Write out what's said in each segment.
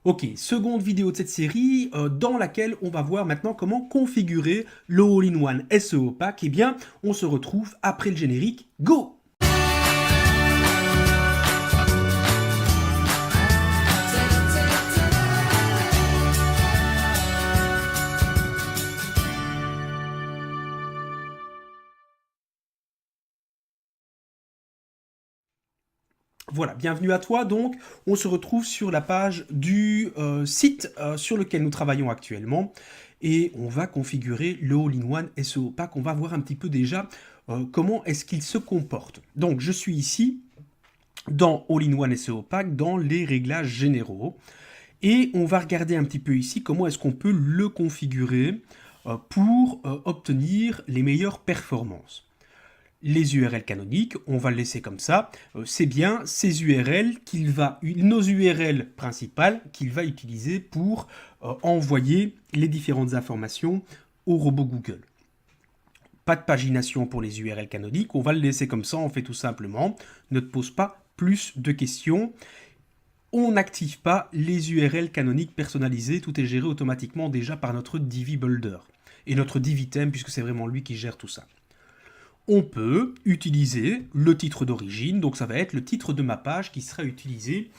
Ok, seconde vidéo de cette série dans laquelle on va voir maintenant comment configurer le All-in-One SEO Pack. Eh bien, on se retrouve après le générique. Go! Voilà, bienvenue à toi. Donc, on se retrouve sur la page du site sur lequel nous travaillons actuellement et on va configurer le All-in-One SEO Pack. On va voir un petit peu déjà comment est-ce qu'il se comporte. Donc, je suis ici dans All-in-One SEO Pack, dans les réglages généraux. Et on va regarder un petit peu ici comment est-ce qu'on peut le configurer pour obtenir les meilleures performances. Les URL canoniques, on va le laisser comme ça. C'est bien ces URL nos URL principales qu'il va utiliser pour envoyer les différentes informations au robot Google. Pas de pagination pour les URL canoniques, on va le laisser comme ça, on fait tout simplement. Ne te pose pas plus de questions. On n'active pas les URL canoniques personnalisées, tout est géré automatiquement déjà par notre Divi Builder. Et notre Divitem, puisque c'est vraiment lui qui gère tout ça. On peut utiliser le titre d'origine, donc ça va être le titre de ma page qui sera utilisé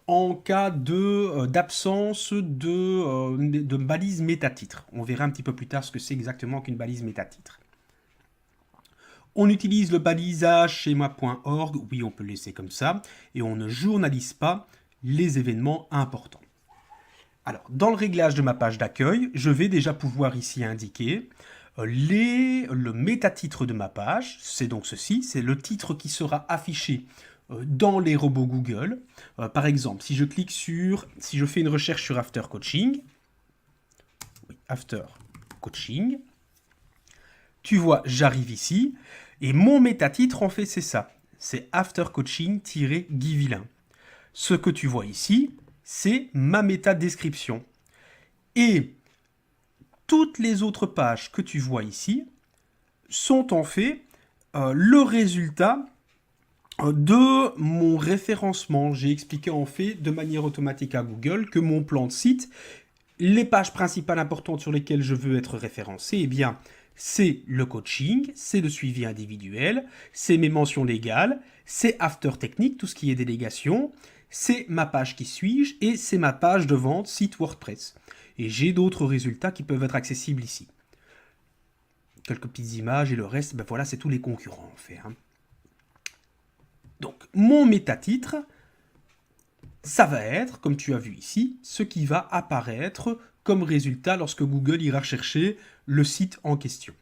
en cas d'absence de balise métatitre. On verra un petit peu plus tard ce que c'est exactement qu'une balise métatitre. On utilise le balisage schema.org, oui on peut le laisser comme ça, et on ne journalise pas les événements importants. Alors, dans le réglage de ma page d'accueil, je vais déjà pouvoir ici indiquer le métatitre de ma page, c'est donc ceci, c'est le titre qui sera affiché dans les robots Google. Par exemple, si je fais une recherche sur After Coaching, After Coaching, tu vois, j'arrive ici, et mon métatitre en fait c'est ça, c'est After Coaching-Guivilin. Ce que tu vois ici, c'est ma métadescription. Et toutes les autres pages que tu vois ici sont en fait le résultat de mon référencement. J'ai expliqué en fait de manière automatique à Google que mon plan de site, les pages principales importantes sur lesquelles je veux être référencé, eh bien, c'est le coaching, c'est le suivi individuel, c'est mes mentions légales, c'est After Technique, tout ce qui est délégation, c'est ma page qui suis-je et c'est ma page de vente site WordPress. Et j'ai d'autres résultats qui peuvent être accessibles ici. Quelques petites images et le reste, ben voilà, c'est tous les concurrents en fait. Donc, mon métatitre, ça va être, comme tu as vu ici, ce qui va apparaître comme résultat lorsque Google ira chercher le site en question.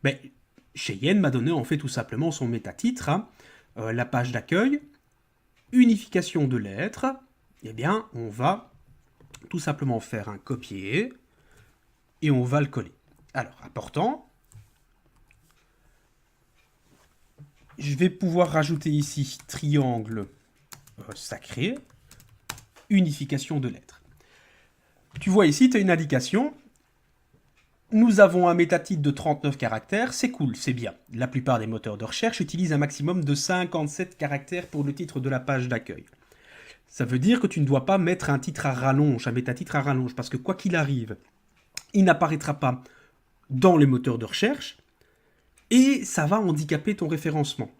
Ben, Cheyenne m'a donné en fait tout simplement son métatitre, la page d'accueil, unification de lettres, eh bien on va tout simplement faire un copier et on va le coller. Alors, important, je vais pouvoir rajouter ici triangle sacré, unification de lettres. Tu vois ici, tu as une indication. Nous avons un métatitre de 39 caractères, c'est cool, c'est bien. La plupart des moteurs de recherche utilisent un maximum de 57 caractères pour le titre de la page d'accueil. Ça veut dire que tu ne dois pas mettre un titre à rallonge, un métatitre à rallonge, parce que quoi qu'il arrive, il n'apparaîtra pas dans les moteurs de recherche et ça va handicaper ton référencement.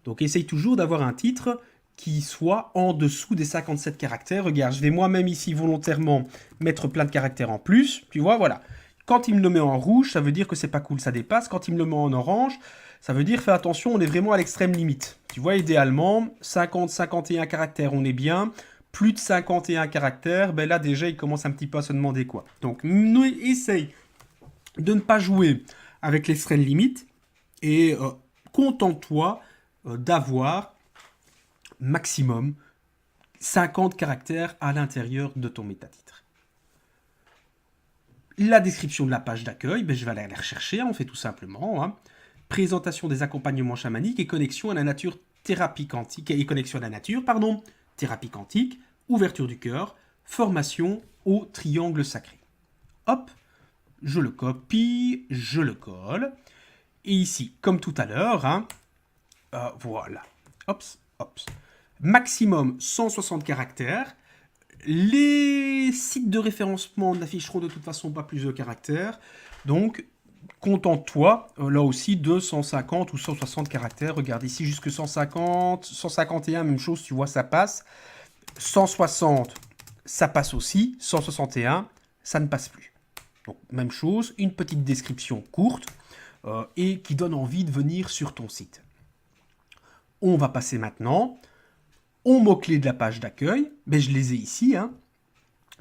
Donc essaye toujours d'avoir un titre qui soit en dessous des 57 caractères. Regarde, je vais moi-même ici volontairement mettre plein de caractères en plus. Tu vois, voilà. Quand il me le met en rouge, ça veut dire que c'est pas cool, ça dépasse. Quand il me le met en orange, ça veut dire fais attention, on est vraiment à l'extrême limite. Tu vois, idéalement, 50-51 caractères, on est bien. Plus de 51 caractères, ben là déjà, il commence un petit peu à se demander quoi. Donc, essaye de ne pas jouer avec l'extrême limite et contente-toi d'avoir maximum 50 caractères à l'intérieur de ton métatitre. La description de la page d'accueil, ben je vais aller la rechercher, on fait tout simplement. Présentation des accompagnements chamaniques et connexion à la nature thérapie quantique, thérapie quantique, ouverture du cœur, formation au triangle sacré. Hop, je le copie, je le colle. Et ici, comme tout à l'heure, voilà, hop, maximum 160 caractères. Les les sites de référencement n'afficheront de toute façon pas plus de caractères. Donc, contente-toi, là aussi, de 150 ou 160 caractères. Regarde ici, jusque 150, 151, même chose, tu vois, ça passe. 160, ça passe aussi. 161, ça ne passe plus. Donc, même chose, une petite description courte et qui donne envie de venir sur ton site. On va passer maintenant aux mots-clés de la page d'accueil. Ben, je les ai ici, hein.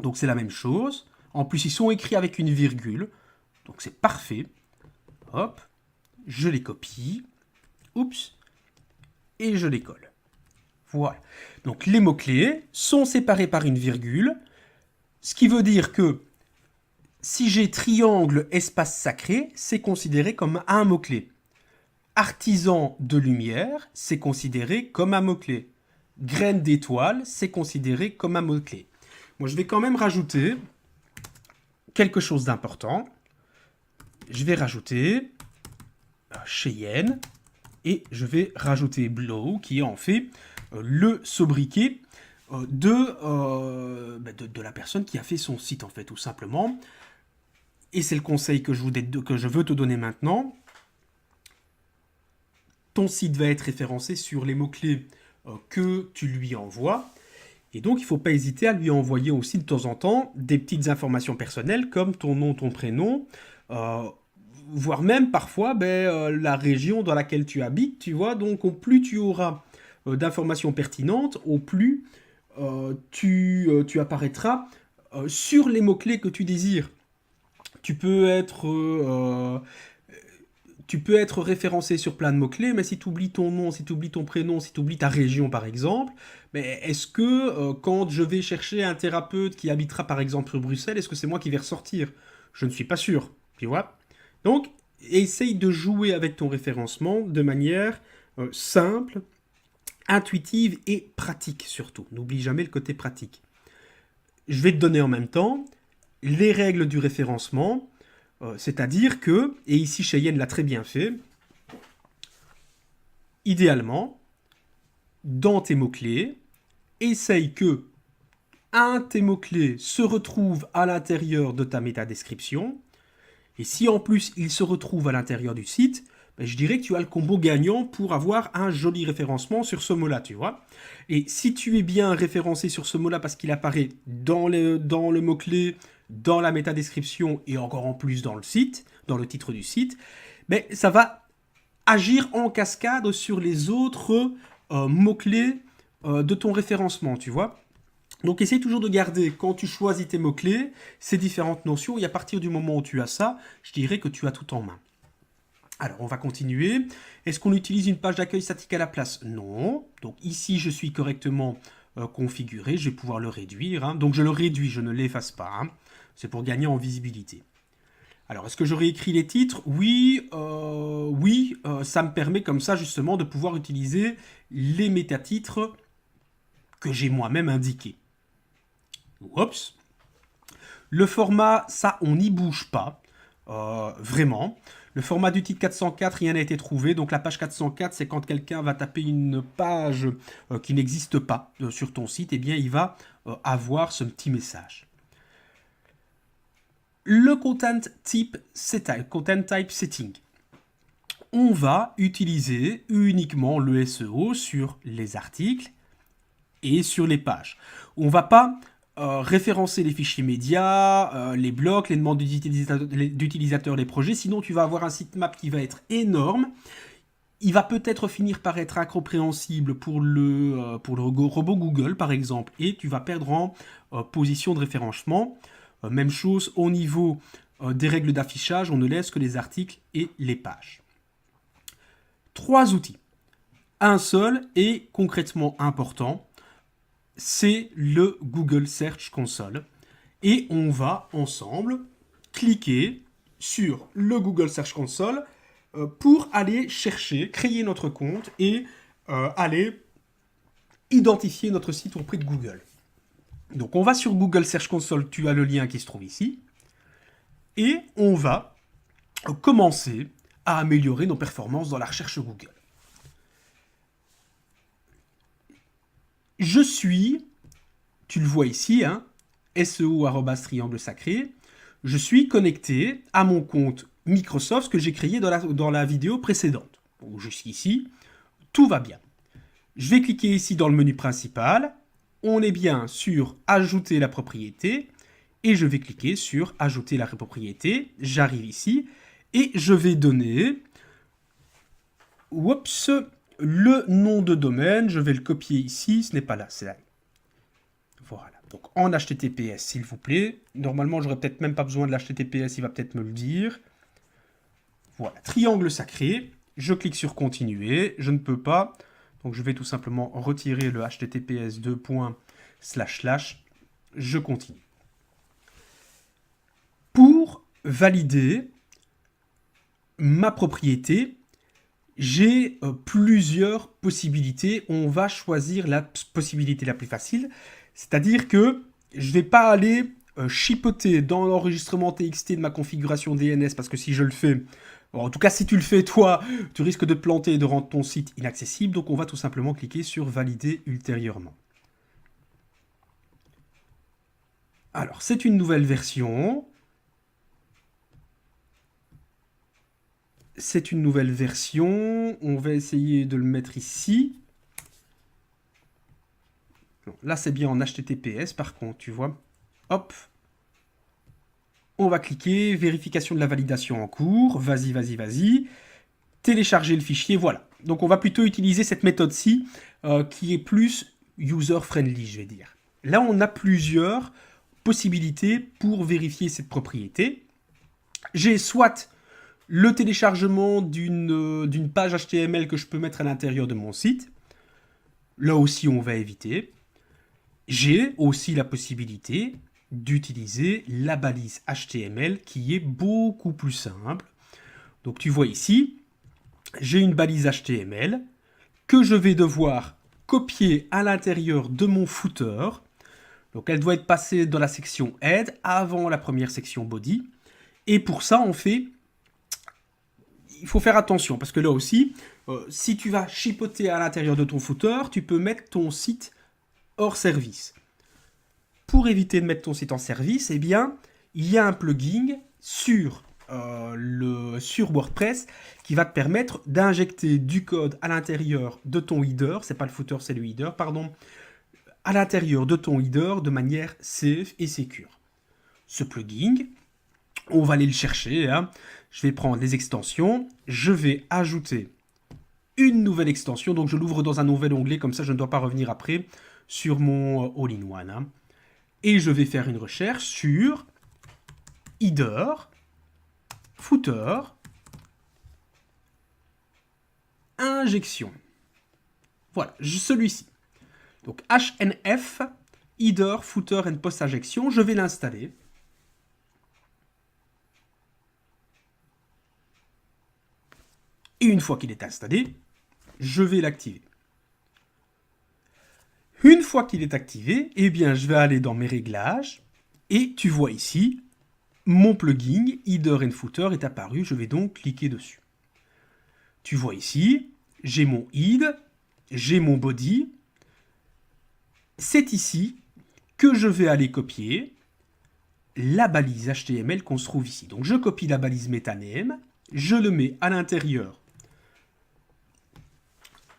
Donc, c'est la même chose. En plus, ils sont écrits avec une virgule. Donc, c'est parfait. Hop, je les copie. Oups. Et je les colle. Voilà. Donc, les mots-clés sont séparés par une virgule. Ce qui veut dire que si j'ai triangle espace sacré, c'est considéré comme un mot-clé. Artisan de lumière, c'est considéré comme un mot-clé. Graine d'étoile, c'est considéré comme un mot-clé. Moi, je vais quand même rajouter quelque chose d'important. Je vais rajouter Cheyenne et je vais rajouter Blow, qui est en fait le sobriquet de la personne qui a fait son site, en fait, tout simplement. Et c'est le conseil que je veux te donner maintenant. Ton site va être référencé sur les mots-clés que tu lui envoies. Et donc, il ne faut pas hésiter à lui envoyer aussi de temps en temps des petites informations personnelles comme ton nom, ton prénom, voire même parfois la région dans laquelle tu habites, tu vois. Donc, au plus tu auras d'informations pertinentes, au plus tu apparaîtras sur les mots-clés que tu désires. Tu peux être référencé sur plein de mots-clés, mais si tu oublies ton nom, si tu oublies ton prénom, si tu oublies ta région par exemple, mais est-ce que quand je vais chercher un thérapeute qui habitera par exemple sur Bruxelles, est-ce que c'est moi qui vais ressortir? Je ne suis pas sûr, tu vois. Donc, essaye de jouer avec ton référencement de manière simple, intuitive et pratique surtout. N'oublie jamais le côté pratique. Je vais te donner en même temps les règles du référencement, c'est-à-dire que, et ici Cheyenne l'a très bien fait, idéalement, dans tes mots-clés, essaye que un de tes mots-clés se retrouve à l'intérieur de ta métadescription, et si en plus il se retrouve à l'intérieur du site, je dirais que tu as le combo gagnant pour avoir un joli référencement sur ce mot-là, tu vois. Et si tu es bien référencé sur ce mot-là parce qu'il apparaît dans le mot-clé, dans la métadescription et encore en plus dans le site, dans le titre du site, ça va agir en cascade sur les autres mots-clés de ton référencement, tu vois. Donc essaye toujours de garder, quand tu choisis tes mots-clés, ces différentes notions, et à partir du moment où tu as ça, je dirais que tu as tout en main. Alors, on va continuer. Est-ce qu'on utilise une page d'accueil statique à la place? Non. Donc ici, je suis correctement configuré. Je vais pouvoir le réduire. Hein. Donc je le réduis, je ne l'efface pas. Hein. C'est pour gagner en visibilité. Alors, est-ce que je réécris les titres? Oui, ça me permet comme ça justement de pouvoir utiliser les métatitres que j'ai moi-même indiqués. Oups. Le format, ça, on n'y bouge pas. Vraiment. Le format du titre 404, rien n'a été trouvé. Donc la page 404, c'est quand quelqu'un va taper une page qui n'existe pas sur ton site, eh bien il va avoir ce petit message. Le content type setting. On va utiliser uniquement le SEO sur les articles et sur les pages. On ne va pas référencer les fichiers médias, les blocs, les demandes d'utilisateurs, les projets. Sinon, tu vas avoir un sitemap qui va être énorme. Il va peut-être finir par être incompréhensible pour le robot Google, par exemple, et tu vas perdre en position de référencement. Même chose au niveau des règles d'affichage, on ne laisse que les articles et les pages. 3 outils. Un seul est concrètement important, c'est le Google Search Console. Et on va ensemble cliquer sur le Google Search Console pour aller chercher, créer notre compte et aller identifier notre site auprès de Google. Donc on va sur Google Search Console, tu as le lien qui se trouve ici, et on va commencer à améliorer nos performances dans la recherche Google. Je suis, tu le vois ici, hein, SEO@triangle sacré, je suis connecté à mon compte Microsoft que j'ai créé dans la vidéo précédente. Donc, jusqu'ici, tout va bien. Je vais cliquer ici dans le menu principal. On est bien sur Ajouter la propriété. Et je vais cliquer sur Ajouter la propriété. J'arrive ici. Et je vais donner le nom de domaine. Je vais le copier ici. Ce n'est pas là, c'est là. Voilà. Donc en HTTPS, s'il vous plaît. Normalement, j'aurais peut-être même pas besoin de l'HTTPS. Il va peut-être me le dire. Voilà. Triangle sacré. Je clique sur Continuer. Je ne peux pas. Donc je vais tout simplement retirer le https : je continue. Pour valider ma propriété, j'ai plusieurs possibilités. On va choisir la possibilité la plus facile, c'est-à-dire que je ne vais pas aller chipoter dans l'enregistrement TXT de ma configuration DNS, parce que si je le fais, en tout cas si tu le fais toi, tu risques de te planter et de rendre ton site inaccessible, donc on va tout simplement cliquer sur valider ultérieurement. Alors c'est une nouvelle version. C'est une nouvelle version. On va essayer de le mettre ici. Non, là, c'est bien en HTTPS, par contre, tu vois. Hop. On va cliquer. Vérification de la validation en cours. Vas-y, vas-y, vas-y. Télécharger le fichier, voilà. Donc, on va plutôt utiliser cette méthode-ci, qui est plus user-friendly, je vais dire. Là, on a plusieurs possibilités pour vérifier cette propriété. J'ai soit le téléchargement d'une page HTML que je peux mettre à l'intérieur de mon site. Là aussi, on va éviter. J'ai aussi la possibilité d'utiliser la balise HTML qui est beaucoup plus simple. Donc tu vois ici, j'ai une balise HTML que je vais devoir copier à l'intérieur de mon footer. Donc elle doit être passée dans la section Head avant la première section Body. Et pour ça, il faut faire attention, parce que là aussi, si tu vas chipoter à l'intérieur de ton footer, tu peux mettre ton site hors service. Pour éviter de mettre ton site en service, eh bien, il y a un plugin sur WordPress qui va te permettre d'injecter du code à l'intérieur de ton header, c'est pas le footer, c'est le header, pardon, à l'intérieur de ton header de manière safe et secure. Ce plugin, on va aller le chercher, hein. Je vais prendre les extensions, je vais ajouter une nouvelle extension, donc je l'ouvre dans un nouvel onglet, comme ça je ne dois pas revenir après sur mon all-in-one. Hein. Et je vais faire une recherche sur header, footer, injection. Voilà, celui-ci. Donc HNF, header, footer and post injection, je vais l'installer. Et une fois qu'il est installé, je vais l'activer. Une fois qu'il est activé, eh bien, je vais aller dans mes réglages et tu vois ici, mon plugin Header and Footer est apparu. Je vais donc cliquer dessus. Tu vois ici, j'ai mon head, j'ai mon body. C'est ici que je vais aller copier la balise HTML qu'on se trouve ici. Donc, je copie la balise metaname, je le mets à l'intérieur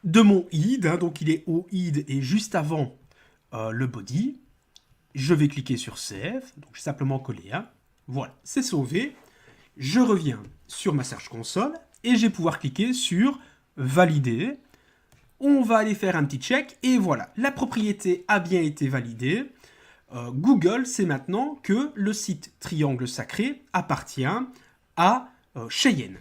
de mon head, hein, donc il est au head et juste avant le body. Je vais cliquer sur Save, donc j'ai simplement collé. Hein. Voilà, c'est sauvé. Je reviens sur ma Search Console et je vais pouvoir cliquer sur Valider. On va aller faire un petit check et voilà, la propriété a bien été validée. Google sait maintenant que le site Triangle Sacré appartient à Cheyenne.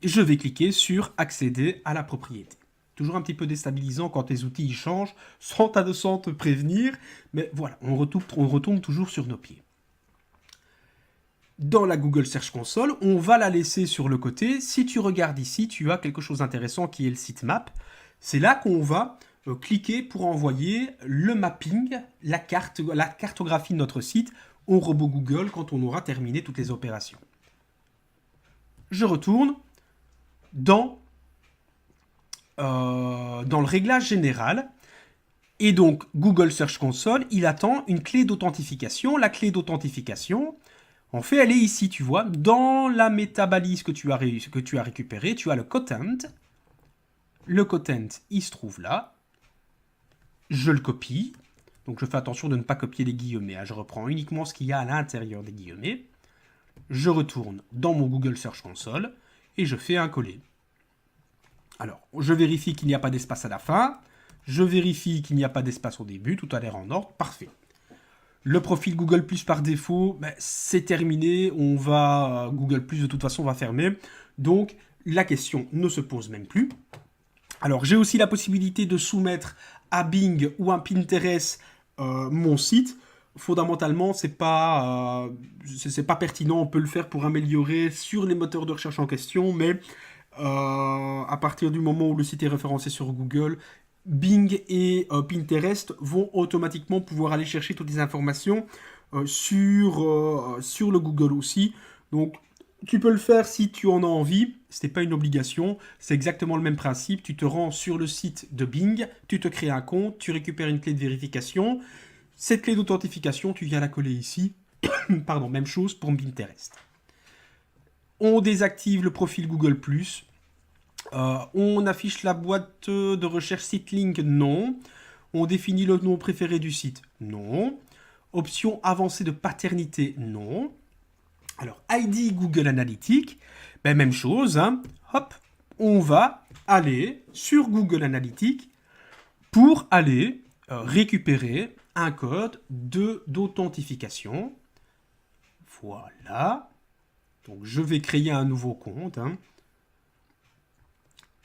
Je vais cliquer sur Accéder à la propriété. Toujours un petit peu déstabilisant quand tes outils changent, sans te prévenir, mais voilà, on retombe toujours sur nos pieds. Dans la Google Search Console, on va la laisser sur le côté. Si tu regardes ici, tu as quelque chose d'intéressant qui est le sitemap. C'est là qu'on va cliquer pour envoyer le mapping, la cartographie de notre site au robot Google quand on aura terminé toutes les opérations. Je retourne dans le réglage général Et donc, Google Search Console, il attend une clé d'authentification. La clé d'authentification, en fait, elle est ici, tu vois. Dans la métabalise que tu as récupérée, tu as le content. Le content, il se trouve là. Je le copie. Donc, je fais attention de ne pas copier les guillemets. Je reprends uniquement ce qu'il y a à l'intérieur des guillemets. Je retourne dans mon Google Search Console et je fais un coller. Alors, je vérifie qu'il n'y a pas d'espace à la fin. Je vérifie qu'il n'y a pas d'espace au début. Tout a l'air en ordre. Parfait. Le profil Google Plus par défaut, c'est terminé. Google Plus, de toute façon, va fermer. Donc, la question ne se pose même plus. Alors, j'ai aussi la possibilité de soumettre à Bing ou à Pinterest mon site. Fondamentalement, c'est pas pertinent. On peut le faire pour améliorer sur les moteurs de recherche en question, mais à partir du moment où le site est référencé sur Google, Bing et Pinterest vont automatiquement pouvoir aller chercher toutes les informations sur le Google aussi. Donc, tu peux le faire si tu en as envie. Ce n'est pas une obligation. C'est exactement le même principe. Tu te rends sur le site de Bing, tu te crées un compte, tu récupères une clé de vérification. Cette clé d'authentification, tu viens la coller ici. Pardon, même chose pour Pinterest. On désactive le profil Google+. On affiche la boîte de recherche SiteLink, non. On définit le nom préféré du site, non. Option avancée de paternité, non. Alors, ID Google Analytics, même chose. Hein. Hop, on va aller sur Google Analytics pour aller récupérer un code d'authentification. Voilà. Donc, je vais créer un nouveau compte. Hein.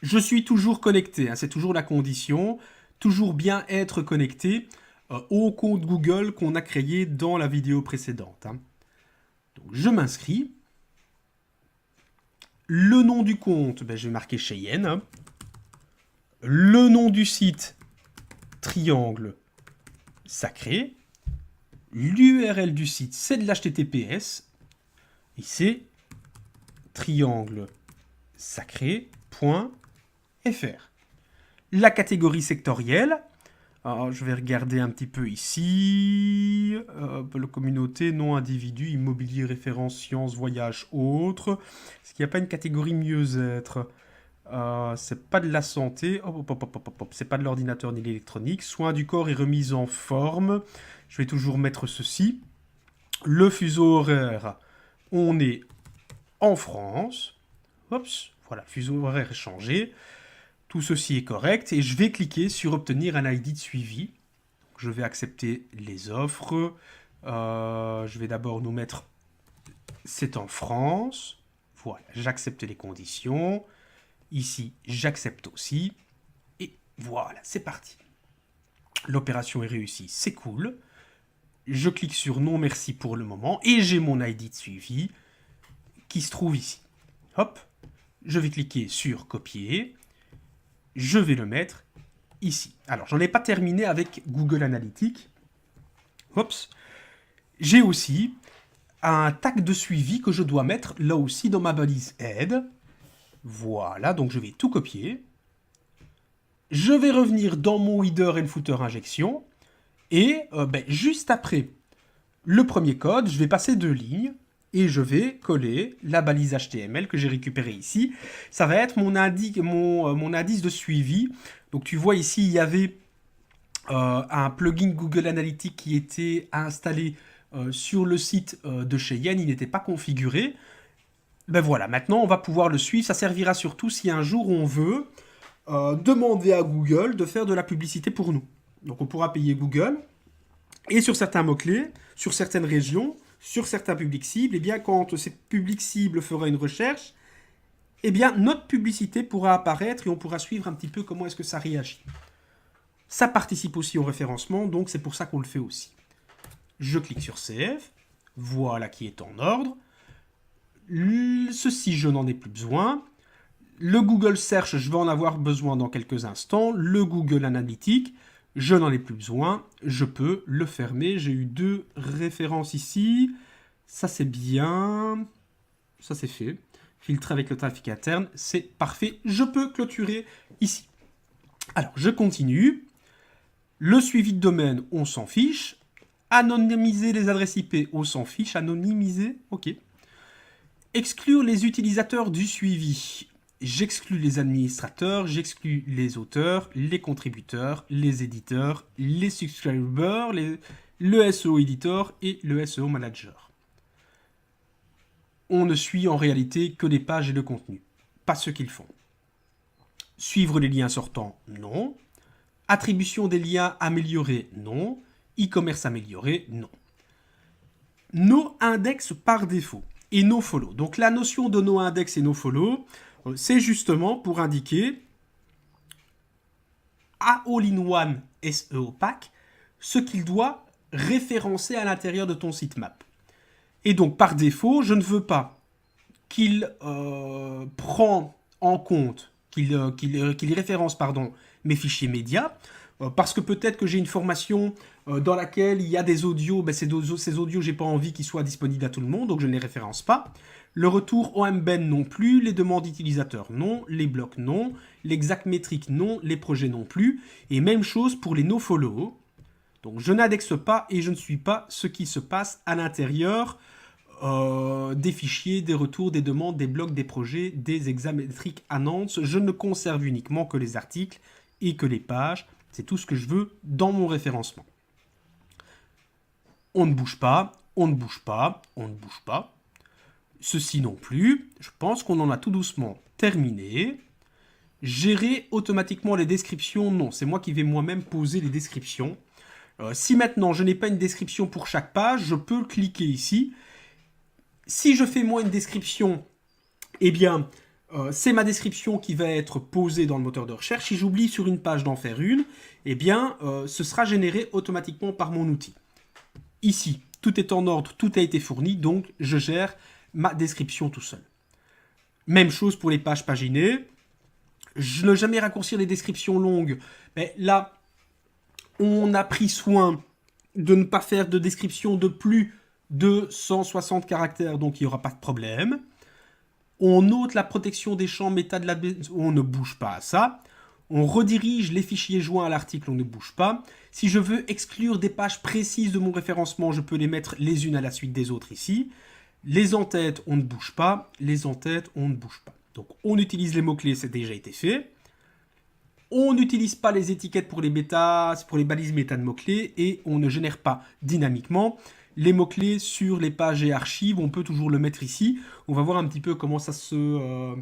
Je suis toujours connecté, hein, c'est toujours la condition. Toujours bien être connecté au compte Google qu'on a créé dans la vidéo précédente. Hein. Donc, je m'inscris. Le nom du compte, je vais marquer Cheyenne. Hein. Le nom du site, Triangle Sacré. L'URL du site, c'est de l'HTTPS. Et c'est trianglesacré.fr. La catégorie sectorielle, alors, je vais regarder un petit peu ici. La communauté, non individu, immobilier, référence, sciences, voyage, autres. Est-ce qu'il n'y a pas une catégorie mieux-être? C'est pas de la santé. C'est pas de l'ordinateur ni l'électronique. Soins du corps et remise en forme. Je vais toujours mettre ceci. Le fuseau horaire, on est en France. Oups, voilà, fuseau horaire changé. Tout ceci est correct et je vais cliquer sur obtenir un ID de suivi. Je vais accepter les offres. Je vais d'abord nous mettre c'est en France. Voilà, j'accepte les conditions. Ici, j'accepte aussi. Et voilà, c'est parti. L'opération est réussie, c'est cool. Je clique sur non merci pour le moment et j'ai mon ID de suivi qui se trouve ici. Hop, je vais cliquer sur copier. Je vais le mettre ici. Alors, j'en ai pas terminé avec Google Analytics. Oups. J'ai aussi un tag de suivi que je dois mettre là aussi dans ma balise aide. Voilà, donc je vais tout copier. Je vais revenir dans mon header et le footer injection. Et juste après le premier code, je vais passer 2 lignes. Et je vais coller la balise HTML que j'ai récupérée ici. Ça va être mon indice de suivi. Donc tu vois ici, il y avait un plugin Google Analytics qui était installé sur le site de Cheyenne. Il n'était pas configuré. Voilà, maintenant on va pouvoir le suivre. Ça servira surtout si un jour on veut demander à Google de faire de la publicité pour nous. Donc on pourra payer Google. Et sur certains mots-clés, sur certaines régions, sur certains publics cibles, quand ces publics cibles fera une recherche, notre publicité pourra apparaître et on pourra suivre un petit peu comment est-ce que ça réagit. Ça participe aussi au référencement, donc c'est pour ça qu'on le fait aussi. Je clique sur Save, voilà qui est en ordre. Ceci, je n'en ai plus besoin. Le Google Search, je vais en avoir besoin dans quelques instants. Le Google Analytics, je n'en ai plus besoin, je peux le fermer. J'ai eu 2 références ici. Ça, c'est bien. Ça, c'est fait. Filtrer avec le trafic interne, c'est parfait. Je peux clôturer ici. Alors, je continue. Le suivi de domaine, on s'en fiche. Anonymiser les adresses IP, on s'en fiche. Anonymiser, ok. Exclure les utilisateurs du suivi. J'exclus les administrateurs, j'exclus les auteurs, les contributeurs, les éditeurs, les subscribers, le SEO éditeur et le SEO manager. On ne suit en réalité que les pages et le contenu, pas ce qu'ils font. Suivre les liens sortants, non. Attribution des liens améliorés, non. E-commerce amélioré, non. No index par défaut et no follow. Donc la notion de no index et no follow, c'est justement pour indiquer à All-in-One SEO Pack ce qu'il doit référencer à l'intérieur de ton sitemap. Et donc par défaut, je ne veux pas qu'il prend en compte, qu'il référence mes fichiers médias, parce que peut-être que j'ai une formation dans laquelle il y a des audios, ces audios, j'ai pas envie qu'ils soient disponibles à tout le monde, donc je ne les référence pas. Le retour OMBEN non plus, les demandes utilisateurs non, les blocs non, l'exact métrique non, les projets non plus, et même chose pour les nofollow. Donc je n'indexe pas et je ne suis pas ce qui se passe à l'intérieur des fichiers, des retours, des demandes, des blocs, des projets, des examétriques annonces. Je ne conserve uniquement que les articles et que les pages. C'est tout ce que je veux dans mon référencement. On ne bouge pas, on ne bouge pas, on ne bouge pas. Ceci non plus. Je pense qu'on en a tout doucement terminé. Gérer automatiquement les descriptions, non. C'est moi qui vais moi-même poser les descriptions. Si maintenant je n'ai pas une description pour chaque page, je peux cliquer ici. Si je fais moi une description, eh bien, c'est ma description qui va être posée dans le moteur de recherche. Si j'oublie sur une page d'en faire une, eh bien, ce sera généré automatiquement par mon outil. Ici, tout est en ordre, tout a été fourni, donc je gère ma description tout seul. Même chose pour les pages paginées. Je ne jamais raccourcir les descriptions longues. Mais là, on a pris soin de ne pas faire de description de plus de 160 caractères, donc il n'y aura pas de problème. On note la protection des champs méta de la... On ne bouge pas à ça. On redirige les fichiers joints à l'article, on ne bouge pas. Si je veux exclure des pages précises de mon référencement, je peux les mettre les unes à la suite des autres ici. Les en-têtes, on ne bouge pas. Les en-têtes, on ne bouge pas. Donc on utilise les mots-clés, c'est déjà été fait. On n'utilise pas les étiquettes pour les bêtas, pour les balises méta de mots-clés, et on ne génère pas dynamiquement les mots-clés sur les pages et archives. On peut toujours le mettre ici. On va voir un petit peu comment ça se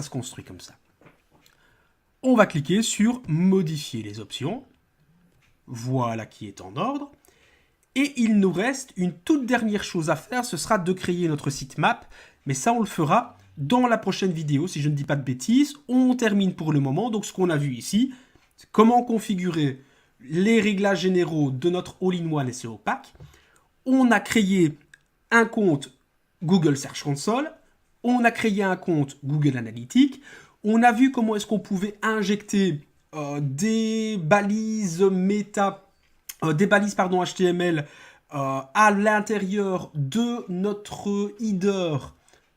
construit comme ça. On va cliquer sur modifier les options. Voilà qui est en ordre. Et il nous reste une toute dernière chose à faire, ce sera de créer notre sitemap. Mais ça, on le fera dans la prochaine vidéo, si je ne dis pas de bêtises. On termine pour le moment. Donc, ce qu'on a vu ici, c'est comment configurer les réglages généraux de notre All-in-One SEO Pack. On a créé un compte Google Search Console. On a créé un compte Google Analytics. On a vu comment est-ce qu'on pouvait injecter des balises HTML à l'intérieur de notre header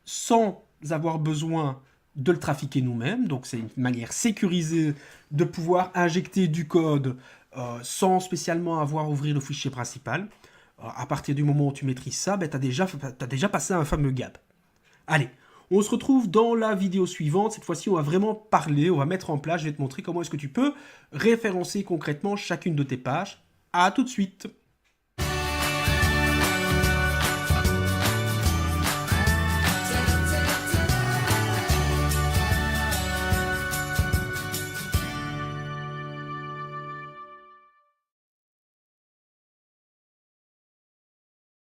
sans avoir besoin de le trafiquer nous-mêmes. Donc c'est une manière sécurisée de pouvoir injecter du code sans spécialement avoir à ouvrir le fichier principal. À partir du moment où tu maîtrises ça, tu as déjà passé un fameux gap. Allez, on se retrouve dans la vidéo suivante. Cette fois-ci, on va vraiment parler, on va mettre en place, je vais te montrer comment est-ce que tu peux référencer concrètement chacune de tes pages. À tout de suite.